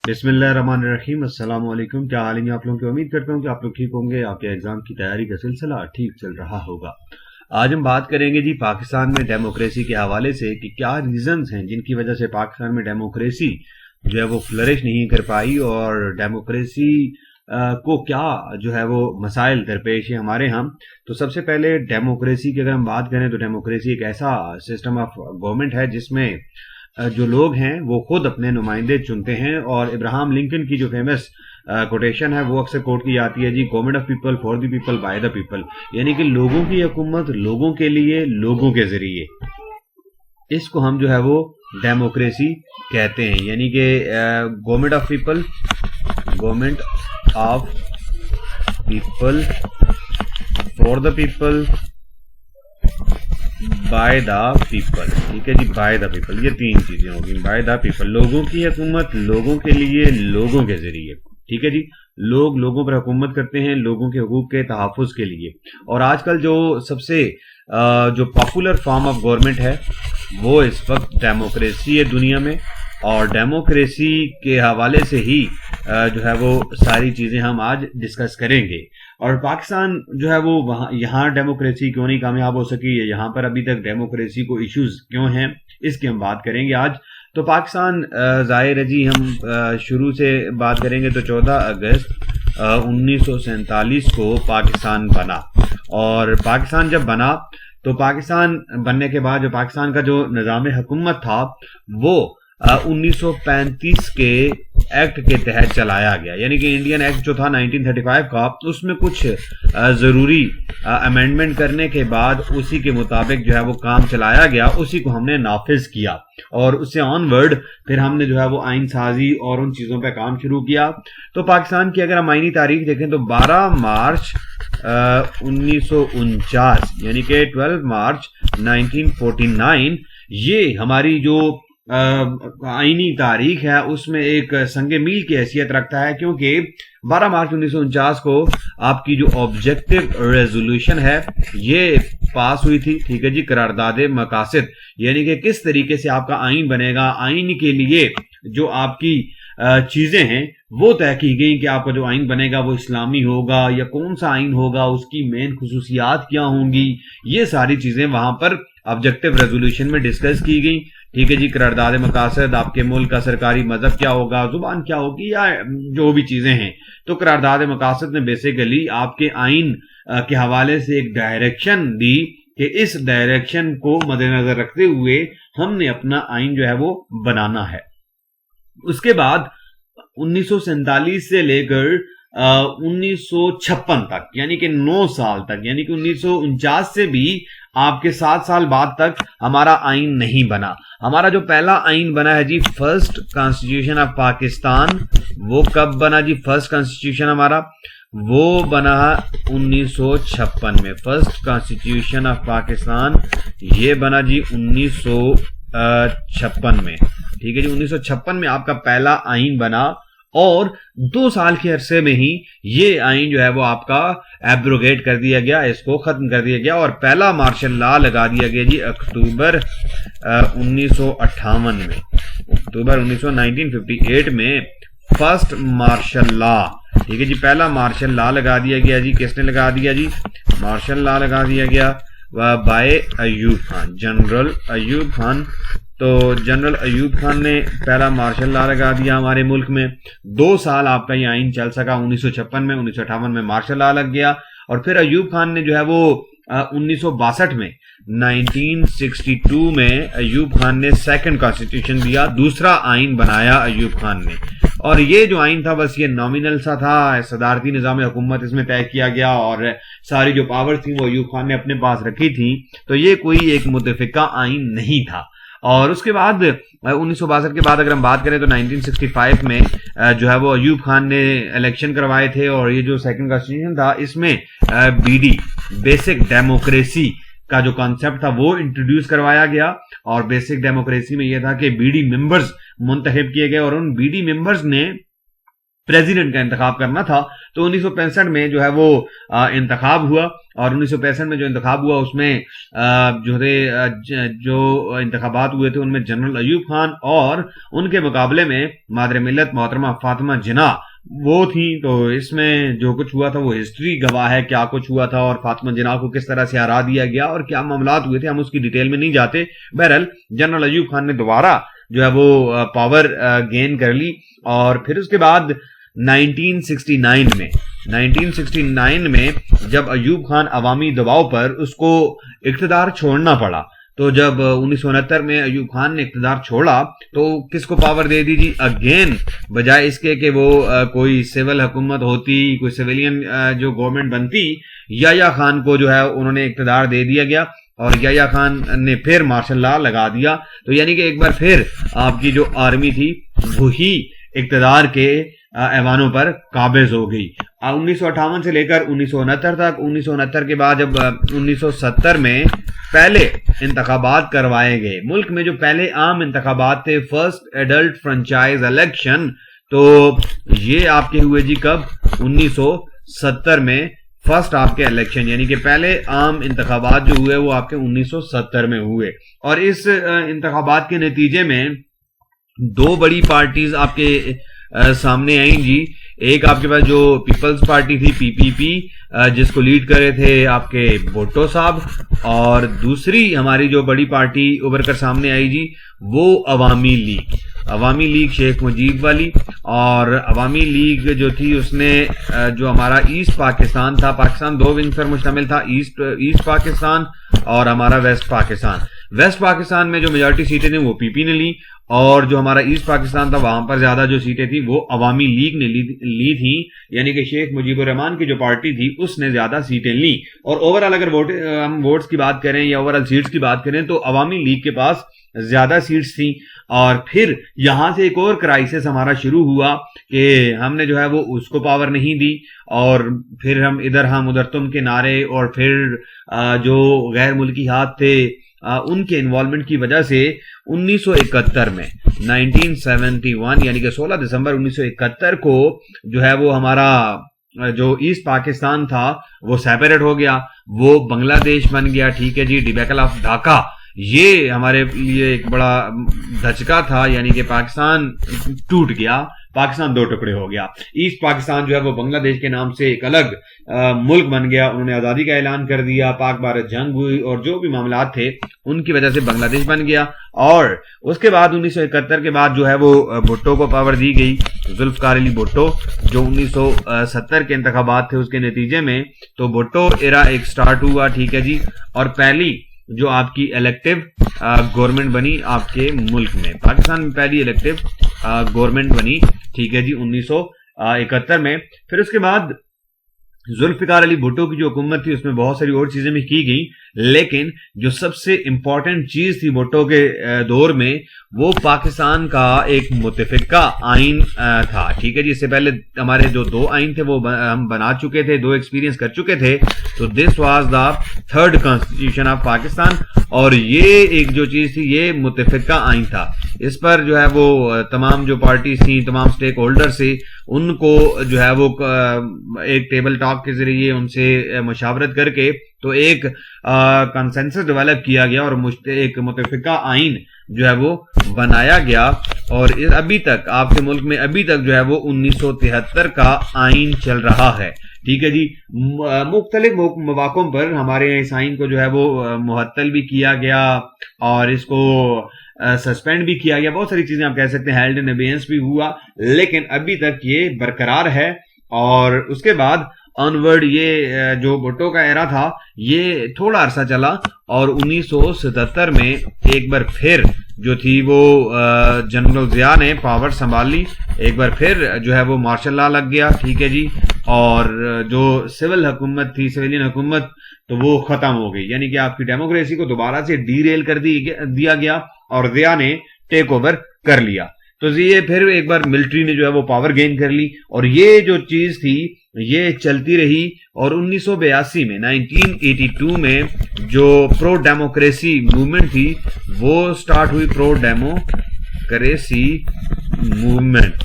बिस्मिल्लाहिर्रहमानिर्रहीम। अस्सलाम वालेकुम। क्या हाल है आप लोगों की? उम्मीद करता हूँ कि आप लोग ठीक होंगे। आपके एग्जाम की तैयारी का सिलसिला ठीक चल रहा होगा। आज हम बात करेंगे जी पाकिस्तान में डेमोक्रेसी के हवाले से कि क्या रीजंस हैं जिनकी वजह से पाकिस्तान में डेमोक्रेसी जो है वो फ्लरिश नहीं कर पाई, और डेमोक्रेसी को क्या जो है वो मसाइल दरपेश है हमारे यहाँ। तो सबसे पहले डेमोक्रेसी की अगर हम बात करें तो डेमोक्रेसी एक ऐसा सिस्टम ऑफ गवर्नमेंट है जिसमें जो लोग हैं वो खुद अपने नुमाइंदे चुनते हैं। और इब्राहिम लिंकन की जो फेमस कोटेशन है वो अक्सर कोट की जाती है जी, government of people, for the people, by the people. यानी कि लोगों की हुकूमत लोगों के लिए, लोगों के जरिए। इसको हम जो है वो डेमोक्रेसी कहते हैं। यानी कि government of people, government of people, for the people, by the people. ठीक है जी, बाय द पीपल, ये तीन चीजें होगी। बाय द पीपल, लोगों की हुकूमत लोगों के लिए, लोगों के जरिए। ठीक है जी, लोग लोगों पर हुकूमत करते हैं लोगों के हकूक के तहफ़्फ़ुज़ के लिए। और आजकल जो सबसे जो पॉपुलर फॉर्म ऑफ गवर्नमेंट है वो इस वक्त डेमोक्रेसी है दुनिया में। और डेमोक्रेसी के हवाले से ही जो है वो सारी चीजें हम आज डिस्कस करेंगे। और पाकिस्तान जो है वो वहाँ यहाँ डेमोक्रेसी क्यों नहीं कामयाब हो सकी, यहाँ पर अभी तक डेमोक्रेसी को इश्यूज क्यों हैं, इसकी हम बात करेंगे आज। तो पाकिस्तान जाहिर है जी, हम शुरू से बात करेंगे तो 14 अगस्त 1947 को पाकिस्तान बना। और पाकिस्तान जब बना तो पाकिस्तान बनने के बाद जो पाकिस्तान का जो निज़ाम हुकूमत था वो 1935 के एक्ट के तहत चलाया गया। यानी कि इंडियन एक्ट जो था 1935 का, उसमें कुछ जरूरी अमेंडमेंट करने के बाद उसी के मुताबिक जो है वो काम चलाया गया, उसी को हमने नाफिज किया। और उससे ऑनवर्ड फिर हमने जो है वो आइन साजी और उन चीजों पे काम शुरू किया। तो पाकिस्तान की अगर हम आइनी तारीख देखें तो 12 मार्च 1949 यानी कि 12 मार्च 1949 ये हमारी जो आईनी तारीख है उसमें एक संगे मील की हैसियत रखता है, क्योंकि 12 मार्च 1949 को आपकी जो ऑब्जेक्टिव रेजोल्यूशन है ये पास हुई थी। ठीक है जी, करारदादे मकासद, यानी कि किस तरीके से आपका आइन बनेगा, आइन के लिए जो आपकी चीजें हैं वो तय की गई कि आपका जो आइन बनेगा वो इस्लामी होगा या कौन सा आइन होगा, उसकी मेन खुसूसियात क्या होंगी, ये सारी चीजें वहां पर ऑब्जेक्टिव रेजोल्यूशन में डिस्कस की गई। ठीक है जी, करारदाद मकासद, आपके मुल्क का सरकारी मजहब क्या होगा, जुबान क्या होगी, या जो भी चीजें हैं। तो करारदाद मकासद ने बेसिकली आपके आइन के हवाले से एक डायरेक्शन दी कि इस डायरेक्शन को मद्देनजर रखते हुए हमने अपना आइन जो है वो बनाना है। उसके बाद 1947 से लेकर 1956 तक, यानी कि 9 साल तक, यानी कि 1949 से भी आपके 7 साल बाद तक हमारा आइन नहीं बना। हमारा जो पहला आइन बना है जी, फर्स्ट कॉन्स्टिट्यूशन ऑफ पाकिस्तान, वो कब बना जी? फर्स्ट कॉन्स्टिट्यूशन हमारा वो बना 1956 में। फर्स्ट कॉन्स्टिट्यूशन ऑफ पाकिस्तान ये बना जी 1956 में। ठीक है जी, 1956 में आपका पहला आइन बना और 2 साल के अरसे में ही ये आइन जो है वो आपका एब्रोगेट कर दिया गया, इसको खत्म कर दिया गया। और पहला मार्शल लॉ लगा दिया गया जी अक्टूबर 1958 में। अक्टूबर 1958 में फर्स्ट मार्शल लॉ। ठीक है जी, पहला मार्शल लॉ लगा दिया गया जी। किसने लगा दिया जी? मार्शल लॉ लगा दिया गया बाय अयूब खान, जनरल अयूब खान। तो जनरल अयूब खान ने पहला मार्शल लॉ लगा दिया हमारे मुल्क में। 2 साल आपका ये आइन चल सका 1956 में। 1958 में मार्शल लॉ लग गया और फिर अयूब खान ने जो है वो 1962 में, 1962 में अयूब खान ने सेकंड कॉन्स्टिट्यूशन दिया, दूसरा आइन बनाया अयूब खान ने। और ये जो आइन था बस ये नॉमिनल सा था, सदारती निज़ाम हुकूमत इसमें तय किया गया और सारी जो पावर थी वो अयूब खान ने अपने पास रखी थी। तो ये कोई एक मुतफिका आइन नहीं था। और उसके बाद 1962 के बाद अगर हम बात करें तो 1965 में जो है वो अयूब खान ने इलेक्शन करवाए थे और ये जो सेकंड कॉन्स्टिट्यूशन था इसमें बीडी, बेसिक डेमोक्रेसी का जो कॉन्सेप्ट था वो इंट्रोड्यूस करवाया गया। और बेसिक डेमोक्रेसी में यह था कि बीडी मेंबर्स मुंतखब किए गए और उन बीडी मेंबर्स ने प्रेसिडेंट का इंतखाब करना था। तो 1965 में जो है वो इंतखाब हुआ, और 1965 में जो इंतखाब हुआ उसमें जो इंतखाबात हुए थे उनमें जनरल अयूब खान और उनके मुकाबले में मादर मिल्लत मोहतरमा फातिमा जिन्ना वो थी। तो इसमें जो कुछ हुआ था वो हिस्ट्री गवाह है, क्या कुछ हुआ था और फातिमा जिन्ना को किस तरह से हरा दिया गया और क्या मामलात हुए थे, हम उसकी डिटेल में नहीं जाते। बहरहाल जनरल अयूब खान ने दोबारा जो है वो पावर गेन कर ली, और फिर उसके बाद 1969 में जब अयूब खान अवामी दबाव पर उसको इख्तिदार छोड़ना पड़ा, तो जब 1969 में अयूब खान ने इख्तिदार छोड़ा तो किसको पावर दे दी जी? अगेन बजाय इसके कि वो कोई सिविल हुकूमत होती, कोई सिविलियन जो गवर्नमेंट बनती, याया खान को जो है उन्होंने इख्तिदार दे दिया गया, और याया खान ने फिर मार्शल लॉ लगा दिया। तो यानी कि एक बार फिर आपकी जो आर्मी थी वही इख्तिदार के ऐवानों पर काबिज हो गई। 1958 से लेकर 1969 तक। 1969 के बाद जब 1970 में पहले इंतखाबात करवाए गए, मुल्क में जो पहले आम इंतखाबात थे, फर्स्ट एडल्ट फ्रेंचाइज इलेक्शन, तो ये आपके हुए जी कब? 1970 में फर्स्ट आपके इलेक्शन, यानी कि पहले आम इंतखाबात जो हुए वो आपके 1970 में हुए। और इस इंतखाबात के नतीजे में दो बड़ी पार्टीज आपके सामने आई जी। एक आपके पास जो पीपल्स पार्टी थी पीपीपी, जिसको लीड कर रहे थे आपके भुट्टो साहब, और दूसरी हमारी जो बड़ी पार्टी उभर कर सामने आई जी वो अवामी लीग, अवामी लीग शेख मुजीब वाली। और अवामी लीग जो थी उसने जो हमारा ईस्ट पाकिस्तान था, पाकिस्तान दो विंग्स पर मुश्तमिल था, ईस्ट पाकिस्तान और हमारा वेस्ट पाकिस्तान। वेस्ट पाकिस्तान में जो मेजॉरिटी सीटें थी वो पीपी ने ली, और जो हमारा ईस्ट पाकिस्तान था वहां पर ज्यादा जो सीटें थी वो अवामी लीग ने ली थी, यानी कि शेख मुजीबुर रहमान की जो पार्टी थी उसने ज्यादा सीटें ली। और ओवरऑल अगर हम वोट्स की बात करें या ओवरऑल सीट्स की बात करें तो अवामी लीग के पास ज्यादा सीट्स थी। और फिर यहां से एक और क्राइसिस हमारा शुरू हुआ कि हमने जो है वो उसको पावर नहीं दी, और फिर हम उधर तुम के नारे, और फिर जो गैर मुल्की हाथ थे उनके इन्वॉल्वमेंट की वजह से 1971 में 1971 यानी कि 16 दिसंबर 1971 को जो है वो हमारा जो ईस्ट पाकिस्तान था वो सेपरेट हो गया, वो बांग्लादेश बन गया। ठीक है जी, डिबेकल ऑफ ढाका ये हमारे लिए एक बड़ा धचका था, यानी कि पाकिस्तान टूट गया, पाकिस्तान दो टुकड़े हो गया। ईस्ट पाकिस्तान जो है वो बांग्लादेश के नाम से एक अलग मुल्क बन गया, उन्होंने आजादी का ऐलान कर दिया, पाक भारत जंग हुई और जो भी मामलात थे उनकी वजह से बांग्लादेश बन गया। और उसके बाद 1971 के बाद जो है वो भुट्टो को पावर दी गई, जुल्फकार अली भुट्टो, जो 1970 के इंतखाबात थे उसके नतीजे में, तो भुट्टो एरा एक स्टार्ट हुआ। ठीक है जी, और पहली जो आपकी इलेक्टिव गवर्नमेंट बनी आपके मुल्क में, पाकिस्तान में पहली इलेक्टिव गवर्नमेंट बनी। ठीक है जी, 1971 में। फिर उसके बाद जुल्फिकार अली भुट्टो की जो हुकूमत थी उसमें बहुत सारी और चीजें भी की गई, लेकिन जो सबसे इंपॉर्टेंट चीज थी भुट्टो के दौर में वो पाकिस्तान का एक मुतफिका आइन था। ठीक है जी, इससे पहले हमारे जो दो आइन थे वो हम बना चुके थे, दो एक्सपीरियंस कर चुके थे। तो this was the third constitution of Pakistan, और ये एक जो चीज थी ये मुतफिका आइन था। इस पर जो है वो तमाम जो पार्टीज थी, तमाम स्टेक होल्डर से उनको जो है वो एक टेबल टॉक के जरिए उनसे मशावरत करके तो एक कंसेंसस डेवलप किया गया और एक मुतफिका आइन जो है वो बनाया गया। और अभी तक आपके मुल्क में अभी तक जो है वो 1973 का आइन चल रहा है। ठीक है जी, मुख्तलिफ मौकों पर हमारे यहाँ इस आइन को जो है वो मुअत्तल भी किया गया और इसको सस्पेंड भी किया गया, बहुत सारी चीजें आप कह सकते हैं, हेल्ड इन अबेयंस भी हुआ, लेकिन अभी तक ये बरकरार है। और उसके बाद ऑनवर्ड ये जो भुट्टो का एरा था ये थोड़ा अरसा चला, और 1977 में एक बार फिर जो थी वो जनरल जिया ने पावर संभाली, एक बार फिर जो है वो मार्शल लॉ लग गया। ठीक है जी, और जो सिविल हुकूमत थी, सिविलियन हुकूमत, तो वो खत्म हो गई, यानी कि आपकी डेमोक्रेसी को दोबारा से डीरेल कर दिया गया और जिया ने टेक ओवर कर लिया। तो ये फिर एक बार मिलिट्री ने जो है वो पावर गेन कर ली, और ये जो चीज थी ये चलती रही। और 1982 में 1982 में जो प्रो डेमोक्रेसी मूवमेंट थी वो स्टार्ट हुई, प्रो डेमोक्रेसी मूवमेंट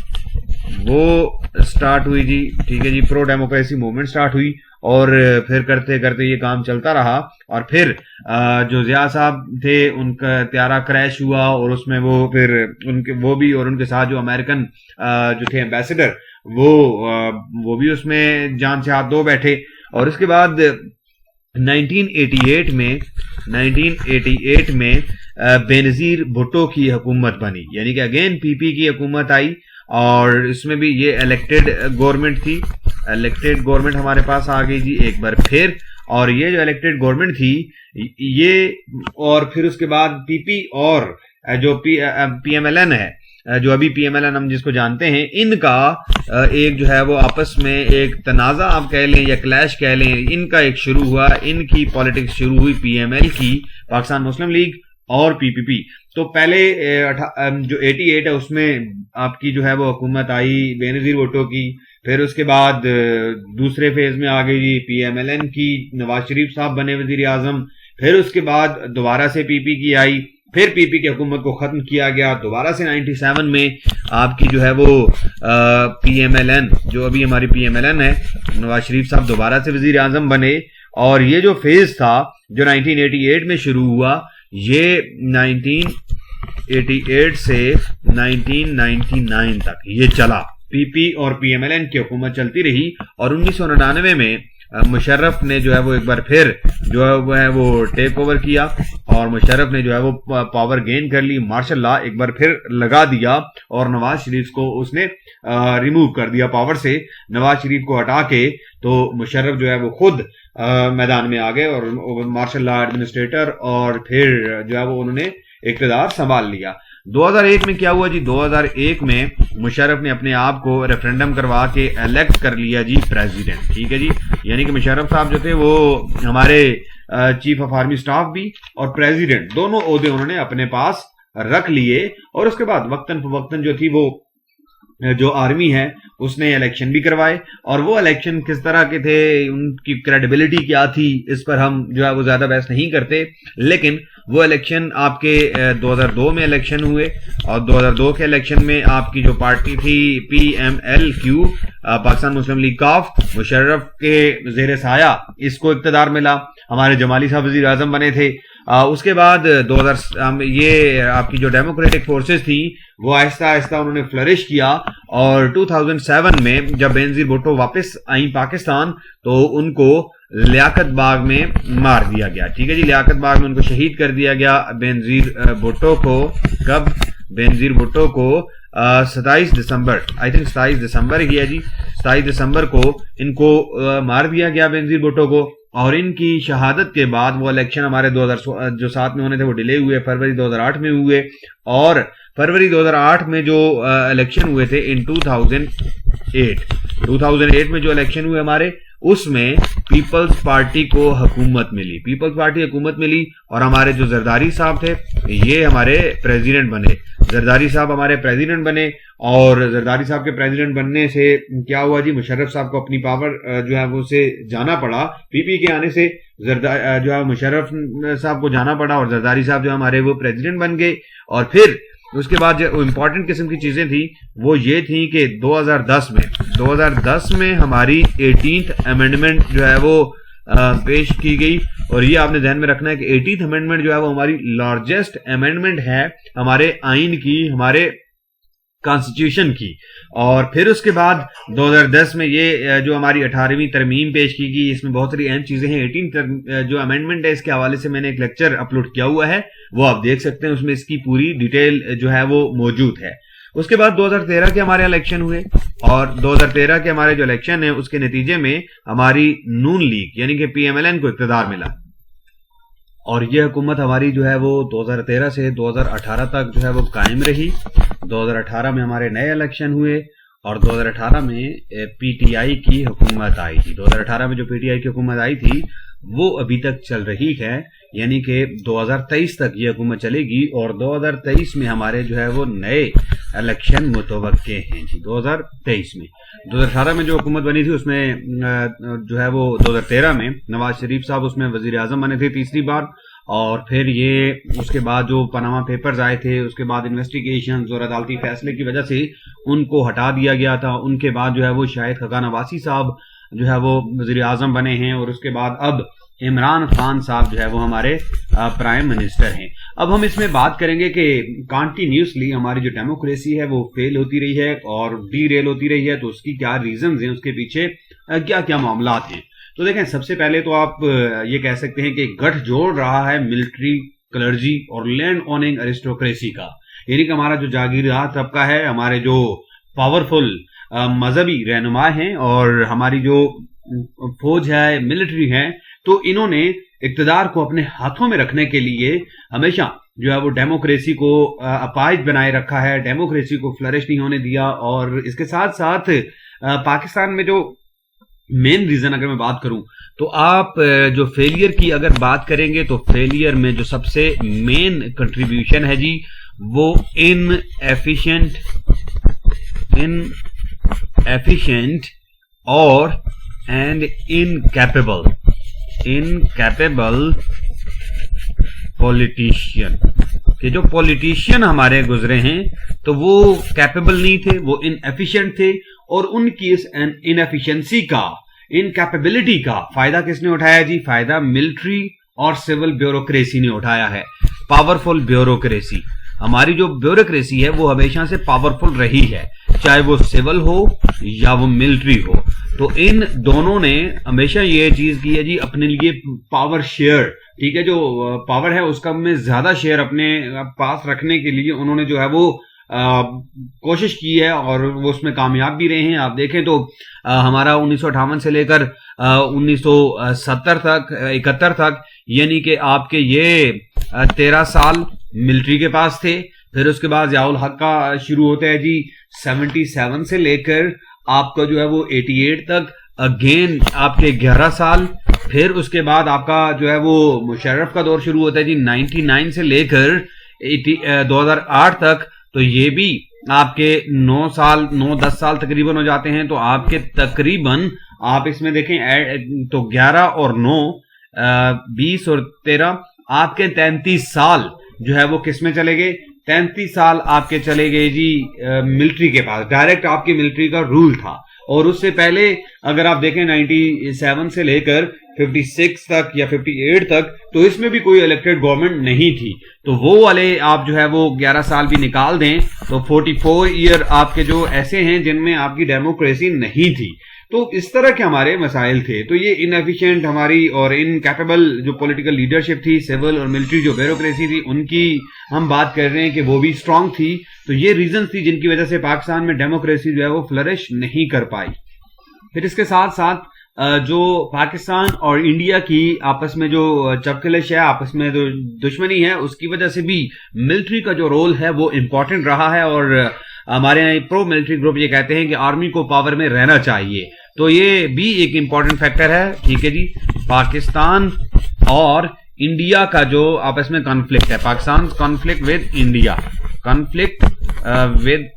वो स्टार्ट हुई जी, ठीक है जी, प्रो डेमोक्रेसी मूवमेंट स्टार्ट हुई और फिर करते करते ये काम चलता रहा और फिर जो जिया साहब थे उनका त्यारा क्रैश हुआ और उसमें वो फिर उनके वो भी और उनके साथ जो अमेरिकन जो थे एम्बेसडर वो भी उसमें जान से हाथ धो बैठे। और उसके बाद 1988 में बेनजीर भुट्टो की हुकूमत बनी, यानी कि अगेन पीपी की हुकूमत आई और इसमें भी ये इलेक्टेड गवर्नमेंट थी। इलेक्टेड गवर्नमेंट हमारे पास आ गई जी एक बार फिर, और ये जो इलेक्टेड गवर्नमेंट थी ये, और फिर उसके बाद पीपी और जो पीएमएलएन है, जो अभी पीएमएलएन हम जिसको जानते हैं, इनका एक जो है वो आपस में एक तनाजा आप कह लें या क्लैश कह लें, इनका एक शुरू हुआ, इनकी पॉलिटिक्स शुरू हुई पीएमएल की, पाकिस्तान मुस्लिम लीग और पीपीपी। तो पहले जो 88 है उसमें आपकी जो है वो हुकूमत आई बेनजीर भुट्टो की, फिर उसके बाद दूसरे फेज में आ गई पीएमएलएन की, नवाज शरीफ साहब बने वजीर आजम, फिर उसके बाद दोबारा से पीपी की आई, फिर पीपी की हुकूमत को खत्म किया गया, दोबारा से 97 में आपकी जो है वो पीएमएलएन, जो अभी हमारी पीएमएलएन है, नवाज शरीफ साहब दोबारा से वजीर आजम बने। और ये जो फेज था जो 1988 में शुरू हुआ, ये 1988 से 1999 तक ये चला, पीपी और पीएमएलएन की हुकूमत चलती रही। और 1999 में मुशर्रफ ने जो है वो एक बार फिर जो है वो टेक ओवर किया और मुशर्रफ ने जो है वो पावर गेन कर ली, मार्शल लॉ एक बार फिर लगा दिया और नवाज शरीफ को उसने रिमूव कर दिया पावर से। नवाज शरीफ को हटा के तो मुशर्रफ जो है वो खुद मैदान में आ गए और मार्शल लॉ एडमिनिस्ट्रेटर, और फिर जो है वो उन्होंने इक़्तिदार संभाल लिया। 2001 में क्या हुआ जी, 2001 में मुशर्रफ ने अपने आप को रेफरेंडम करवा के इलेक्ट कर लिया जी प्रेसिडेंट, ठीक है जी। यानी कि मुशर्रफ साहब जो थे वो हमारे चीफ ऑफ आर्मी स्टाफ भी और प्रेसिडेंट दोनों ओहदे उन्होंने अपने पास रख लिए। और उसके बाद वक्तन फवक्तन जो थी वो जो आर्मी है उसने इलेक्शन भी करवाए, और वो इलेक्शन किस तरह के थे, उनकी क्रेडिबिलिटी क्या थी, इस पर हम जो है वो ज्यादा बहस नहीं करते। लेकिन वो इलेक्शन आपके 2002 में इलेक्शन हुए और 2002 के इलेक्शन में आपकी जो पार्टी थी PMLQ, पाकिस्तान मुस्लिम लीग काफ, मुशर्रफ के जेर साया इसको इक़्तिदार मिला, हमारे जमाली साहब वजीर आजम बने थे। उसके बाद 2000 ये आपकी जो डेमोक्रेटिक फोर्सेस थी वो आहिस्ता आहिस्ता उन्होंने फ्लरिश किया, और 2007 में जब बेनजीर भुट्टो वापस आई पाकिस्तान तो उनको लियाकत बाग में मार दिया गया, ठीक है जी। लियाकत बाग में उनको शहीद कर दिया गया बेनजीर भुट्टो को। कब? बेनजीर भुट्टो को 27 दिसंबर, आई थिंक 27 दिसंबर ही है जी, 27 दिसंबर को इनको मार दिया गया बेनजीर भुट्टो को। और इनकी शहादत के बाद वो इलेक्शन हमारे 2000 जो साथ में होने थे वो डिले हुए, फरवरी 2008 में हुए, और फरवरी 2008 में जो इलेक्शन हुए थे इन 2008 में जो इलेक्शन हुए हमारे, उसमें पीपल्स पार्टी को हुकूमत मिली, पीपल्स पार्टी हुकूमत मिली, और हमारे जो जरदारी साहब थे ये हमारे प्रेसिडेंट बने, जरदारी साहब हमारे प्रेसिडेंट बने। और जरदारी साहब के प्रेसिडेंट बनने से क्या हुआ जी, मुशर्रफ साहब को अपनी पावर जो है वो से जाना पड़ा, पीपी के आने से जो है मुशर्रफ साहब को जाना पड़ा और जरदारी साहब जो हमारे वो प्रेसिडेंट बन गए। और फिर उसके बाद जो इंपॉर्टेंट किस्म की चीजें थी वो ये थी कि 2010 में हमारी 18th अमेंडमेंट जो है वो पेश की गई, और ये आपने ध्यान में रखना है कि 18th अमेंडमेंट जो है वो हमारी लार्जेस्ट अमेंडमेंट है हमारे आइन की, हमारे कॉन्स्टिट्यूशन की। और फिर उसके बाद 2010 में ये जो हमारी 18वीं तरमीम पेश की गई, इसमें बहुत सारी अहम चीजें हैं। 18 जो अमेंडमेंट है इसके हवाले से मैंने एक लेक्चर अपलोड किया हुआ है, वो आप देख सकते हैं, उसमें इसकी पूरी डिटेल जो है वो मौजूद है। उसके बाद 2013 के हमारे इलेक्शन हुए, और 2013 के हमारे जो इलेक्शन है उसके नतीजे में हमारी नून लीग यानी कि PMLN को इक़्तिदार मिला, और ये हुकूमत हमारी जो है वो 2013 से 2018 तक जो है वो कायम रही। 2018 में हमारे नए इलेक्शन हुए और 2018 में PTI की हुकूमत आई थी। 2018 में जो PTI की हुकूमत आई थी वो अभी तक चल रही है, यानी कि 2023 तक ये हुकूमत चलेगी, और 2023 में हमारे जो है वो नए इलेक्शन मुतवक्के हैं जी। 2023 में 2018 में जो हुकूमत बनी थी उसमें जो है वो 2013 में नवाज शरीफ साहब उसमें वजीर आजम बने थे तीसरी बार, और फिर ये उसके बाद जो पनामा पेपर्स आए थे, उसके बाद इन्वेस्टिगेशंस और अदालती फैसले की वजह से उनको हटा दिया गया था। उनके बाद जो है वो शाहिद खकान अब्बासी साहब जो है वो वज़ीर आज़म बने हैं और उसके बाद अब इमरान खान साहब जो है वो हमारे प्राइम मिनिस्टर हैं। अब हम इसमें बात करेंगे कि कंटिन्यूसली हमारी जो डेमोक्रेसी है वो फेल होती रही है और डीरेल होती रही है, तो उसकी क्या रीजंस हैं, उसके पीछे क्या क्या मामलात हैं। तो देखें, सबसे पहले तो आप ये कह सकते हैं कि गठजोड़ रहा है मिलिट्री, क्लर्जी और लैंड ओनिंग एरिस्टोक्रेसी का, यानी कि हमारा जो जागीरदार तबका है, हमारे जो पावरफुल मजहबी रहनुमा हैं और हमारी जो फौज है, मिलिट्री है, तो इन्होंने इक्तदार को अपने हाथों में रखने के लिए हमेशा जो है वो डेमोक्रेसी को अपाहिज बनाए रखा है, डेमोक्रेसी को फ्लरिश नहीं होने दिया। और इसके साथ साथ पाकिस्तान में जो मेन रीजन अगर मैं बात करूं तो आप जो फेलियर की अगर बात करेंगे तो फेलियर में जो सबसे मेन कंट्रीब्यूशन है जी वो इनएफिशिएंट और एंड इनकैपेबल पॉलिटिशियन कि जो पॉलिटिशियन हमारे गुजरे हैं तो वो कैपेबल नहीं थे, वो इनएफिशिएंट थे और उनकी इस इनएफिशिएंसी का, इनकैपेबिलिटी का फायदा किसने उठाया जी? फायदा मिलिट्री और सिविल ब्यूरोक्रेसी ने उठाया है। पावरफुल ब्यूरोक्रेसी, हमारी जो ब्यूरोक्रेसी है वो हमेशा से पावरफुल रही है, चाहे वो सिविल हो या वो मिलिट्री हो। तो इन दोनों ने हमेशा ये चीज की है जी, अपने लिए पावर शेयर, ठीक है, जो पावर है उसका में ज्यादा शेयर अपने पास रखने के लिए उन्होंने जो है वो कोशिश की है और वो उसमें कामयाब भी रहे हैं। आप देखें तो हमारा 1958 से लेकर 1970 तक 71 तक, यानी कि आपके ये 13 साल मिलिट्री के पास थे। फिर उसके बाद ज़ियाउल हक का शुरू होता है जी 77 से लेकर आपका जो है वो 88 तक, अगेन आपके 11 साल। फिर उसके बाद आपका जो है वो मुशर्रफ का दौर शुरू होता है जी 99 से लेकर 2008 तक, तो ये भी आपके 9-10 साल तकरीबन हो जाते हैं। तो आपके तकरीबन आप इसमें देखें तो 11 और 9 20 और 13 आपके 33 साल जो है वो किस में चले गए? 33 साल आपके चले गए जी मिलिट्री के पास, डायरेक्ट आपकी मिलिट्री का रूल था। और उससे पहले अगर आप देखें 97 से लेकर 56 तक या 58 तक, तो इसमें भी कोई इलेक्टेड गवर्नमेंट नहीं थी। तो वो वाले आप जो है वो 11 साल भी निकाल दें तो 44 ईयर आपके जो ऐसे हैं जिनमें आपकी डेमोक्रेसी नहीं थी। तो इस तरह के हमारे मसाइल थे। तो ये इनएफिशिएंट हमारी और इनकैपेबल जो पॉलिटिकल लीडरशिप थी, सिविल और मिलिट्री जो ब्यूरोक्रेसी थी, उनकी हम बात कर रहे हैं कि वो भी स्ट्रांग थी। तो ये रीजन थी जिनकी वजह से पाकिस्तान में डेमोक्रेसी जो है वो फ्लरिश नहीं कर पाई। फिर इसके साथ साथ जो पाकिस्तान और इंडिया की आपस में जो चपकलिश है, आपस में जो दुश्मनी है, उसकी वजह से भी मिलिट्री का जो रोल है वो इंपॉर्टेंट रहा है। और हमारे यहाँ प्रो मिलिट्री ग्रुप ये कहते हैं कि आर्मी को पावर में रहना चाहिए, तो ये भी एक इंपॉर्टेंट फैक्टर है। ठीक है जी, पाकिस्तान और इंडिया का जो आपस में कॉन्फ्लिक्ट है, पाकिस्तान कॉन्फ्लिक्ट विद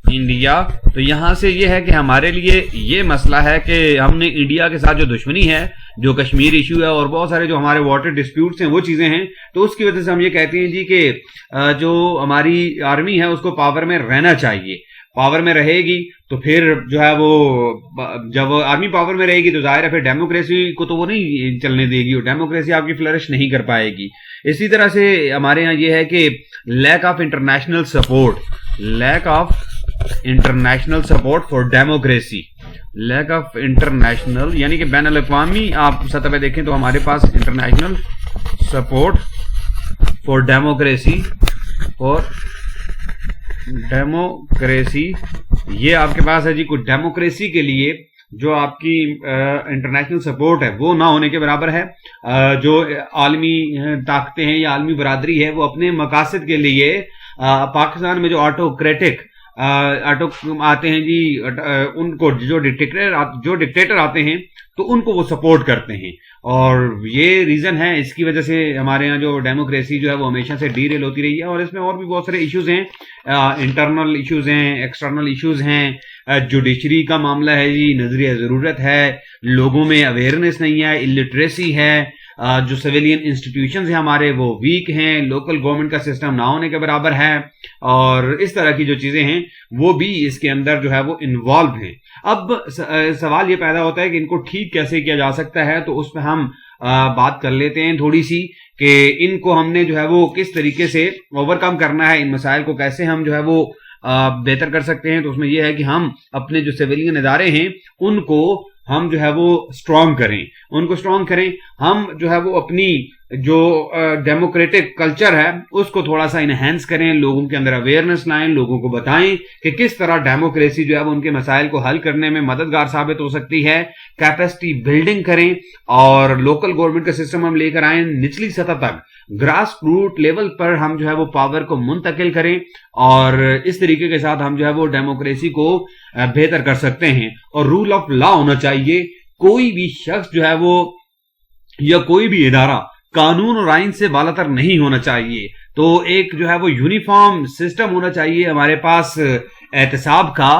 इंडिया, तो यहां से ये है कि हमारे लिए ये मसला है कि हमने इंडिया के साथ जो दुश्मनी है, जो कश्मीर इशू है और बहुत सारे जो हमारे वाटर डिस्प्यूट्स हैं वो चीजें हैं, तो उसकी वजह से हम ये कहते हैं जी कि जो हमारी आर्मी है उसको पावर में रहना चाहिए। पावर में रहेगी तो फिर जो है वो, जब आर्मी पावर में रहेगी तो जाहिर है फिर डेमोक्रेसी को तो वो नहीं चलने देगी और डेमोक्रेसी आपकी फ्लरिश नहीं कर पाएगी। इसी तरह से हमारे यहाँ ये है कि lack of international support for democracy, lack of international यानी कि बैन अल-अक़वामी आप सतह पे देखें तो हमारे पास इंटरनेशनल सपोर्ट फॉर डेमोक्रेसी ये आपके पास है जी। कुछ डेमोक्रेसी के लिए जो आपकी इंटरनेशनल सपोर्ट है वो ना होने के बराबर है। जो आलमी ताकतें हैं या आलमी बरादरी है वो अपने मकासद के लिए पाकिस्तान में जो ऑटोक्रेटिक आते हैं जी, उनको जो डिक्टेटर आते हैं तो उनको वो सपोर्ट करते हैं। और ये रीजन है, इसकी वजह से हमारे यहाँ जो डेमोक्रेसी जो है वो हमेशा से डीरेल होती रही है। और इसमें और भी बहुत सारे इश्यूज हैं, इंटरनल इश्यूज हैं, एक्सटर्नल इश्यूज हैं, जुडिशरी का मामला है जी, नजरिया जरूरत है, लोगों में अवेयरनेस नहीं है, इलिटरेसी है, जो सिविलियन इंस्टीट्यूशंस हैं हमारे वो वीक हैं, लोकल गवर्नमेंट का सिस्टम ना होने के बराबर है, और इस तरह की जो चीजें हैं वो भी इसके अंदर जो है वो इन्वॉल्व हैं। अब सवाल ये पैदा होता है कि इनको ठीक कैसे किया जा सकता है, तो उस पर हम बात कर लेते हैं थोड़ी सी कि इनको हमने जो है वो किस तरीके से ओवरकम करना है, इन मसाइल को कैसे हम जो है वो बेहतर कर सकते हैं। तो उसमें यह है कि हम अपने जो सिविलियन इदारे हैं उनको हम जो है वो स्ट्रांग करें, उनको स्ट्रांग करें। हम जो है वो अपनी जो डेमोक्रेटिक कल्चर है उसको थोड़ा सा इनहेंस करें, लोगों के अंदर अवेयरनेस लाएं, लोगों को बताएं कि किस तरह डेमोक्रेसी जो है वो उनके मसाइल को हल करने में मददगार साबित हो सकती है। कैपेसिटी बिल्डिंग करें और लोकल गवर्नमेंट का सिस्टम हम लेकर आए निचली सतह तक, ग्रास रूट लेवल पर हम जो है वो पावर को मुंतकिल करें, और इस तरीके के साथ हम जो है वो डेमोक्रेसी को बेहतर कर सकते हैं। और रूल ऑफ लॉ होना चाहिए, कोई भी शख्स जो है वो या कोई भी इदारा कानून और आइन से बालातर नहीं होना चाहिए। तो एक जो है वो यूनिफॉर्म सिस्टम होना चाहिए हमारे पास एहतसाब का,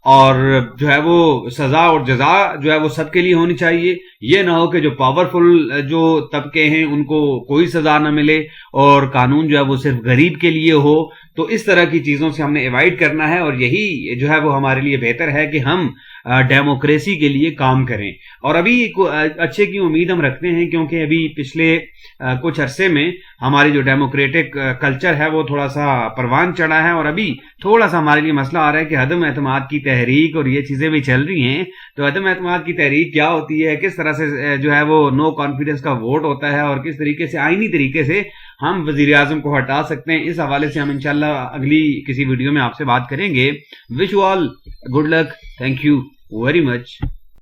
और जो है वो सजा और जजा जो है वो सबके लिए होनी चाहिए। ये ना हो कि जो पावरफुल जो तबके हैं उनको कोई सजा ना मिले और कानून जो है वो सिर्फ गरीब के लिए हो। तो इस तरह की चीजों से हमने अवॉइड करना है, और यही जो है वो हमारे लिए बेहतर है कि हम डेमोक्रेसी के लिए काम करें। और अभी अच्छे की उम्मीद हम रखते हैं, क्योंकि अभी पिछले कुछ अरसे में हमारी जो डेमोक्रेटिक कल्चर है वो थोड़ा सा परवान चढ़ा है, और अभी थोड़ा सा हमारे लिए मसला आ रहा है कि अदम एतमाद की तहरीक और ये चीजें भी चल रही हैं। तो अदम एतमाद की तहरीक क्या होती है, किस तरह से जो है वो नो कॉन्फिडेंस का वोट होता है, और किस तरीके से आईनी तरीके से हम वजीर आजम को हटा सकते हैं, इस हवाले से हम इंशाल्लाह अगली किसी वीडियो में आपसे बात करेंगे। Wish you all good luck, thank you very much.